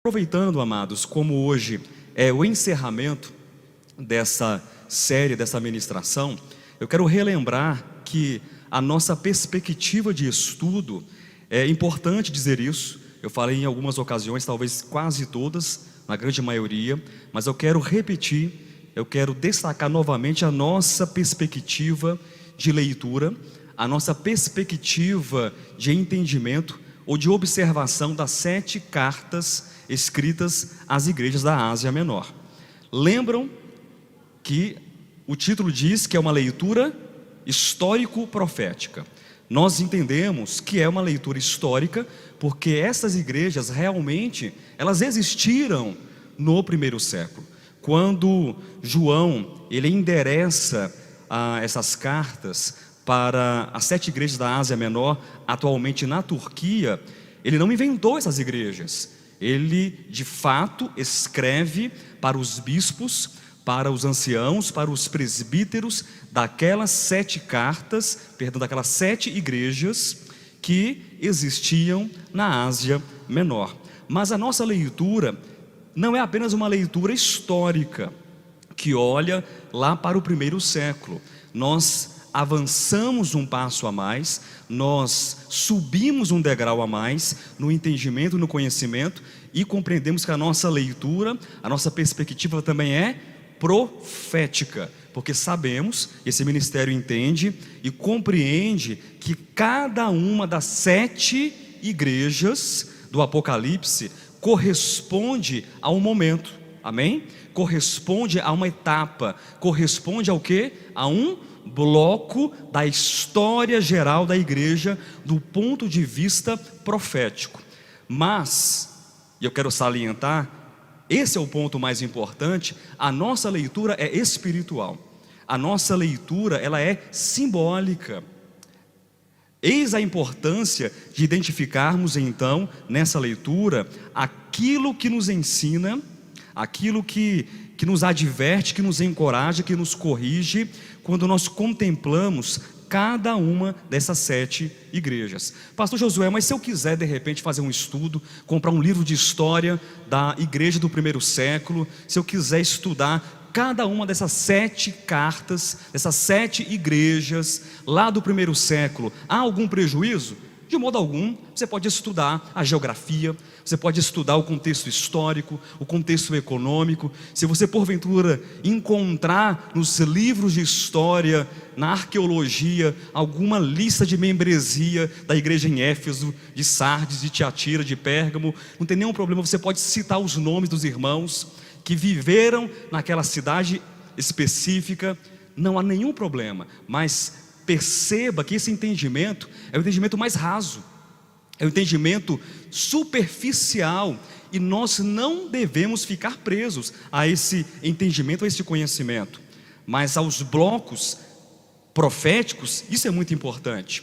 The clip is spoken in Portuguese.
Aproveitando, amados, como hoje é o encerramento dessa série, dessa ministração, eu quero relembrar que a nossa perspectiva de estudo, é importante dizer isso, eu falei em algumas ocasiões, talvez quase todas, na grande maioria, mas eu quero repetir, eu quero destacar novamente a nossa perspectiva de leitura, a nossa perspectiva de entendimento ou de observação das 7 cartas escritas às igrejas da Ásia Menor. Lembram que o título diz que é uma leitura histórico-profética. Nós entendemos que é uma leitura histórica porque essas igrejas realmente, elas existiram no primeiro século. Quando João, ele endereça essas cartas para as 7 igrejas da Ásia Menor, atualmente na Turquia, ele não inventou essas igrejas. Ele, de fato, escreve para os bispos, para os anciãos, para os presbíteros daquelas 7 cartas, daquelas 7 igrejas que existiam na Ásia Menor. Mas a nossa leitura não é apenas uma leitura histórica, que olha lá para o primeiro século. Nós avançamos um passo a mais, nós subimos um degrau a mais no entendimento, no conhecimento, e compreendemos que a nossa leitura, a nossa perspectiva também é profética, porque sabemos, esse ministério entende e compreende que cada uma das 7 igrejas do Apocalipse corresponde a um momento, amém? Corresponde a uma etapa, corresponde ao quê? A um bloco da história geral da igreja do ponto de vista profético. Mas, e eu quero salientar, esse é o ponto mais importante, a nossa leitura é espiritual. A nossa leitura, ela é simbólica. Eis a importância de identificarmos então, nessa leitura, aquilo que nos ensina, aquilo que nos adverte, que nos encoraja, que nos corrige, quando nós contemplamos cada uma dessas 7 igrejas. Pastor Josué, mas se eu quiser de repente fazer um estudo, comprar um livro de história da igreja do primeiro século, se eu quiser estudar cada uma dessas 7 cartas, dessas 7 igrejas lá do primeiro século, há algum prejuízo? De modo algum. Você pode estudar a geografia, você pode estudar o contexto histórico, o contexto econômico. Se você porventura encontrar nos livros de história, na arqueologia, alguma lista de membresia da igreja em Éfeso, de Sardes, de Tiatira, de Pérgamo, não tem nenhum problema, você pode citar os nomes dos irmãos que viveram naquela cidade específica, não há nenhum problema. Mas perceba que esse entendimento é o entendimento mais raso, é o entendimento superficial, e nós não devemos ficar presos a esse entendimento, a esse conhecimento, mas aos blocos proféticos. Isso é muito importante.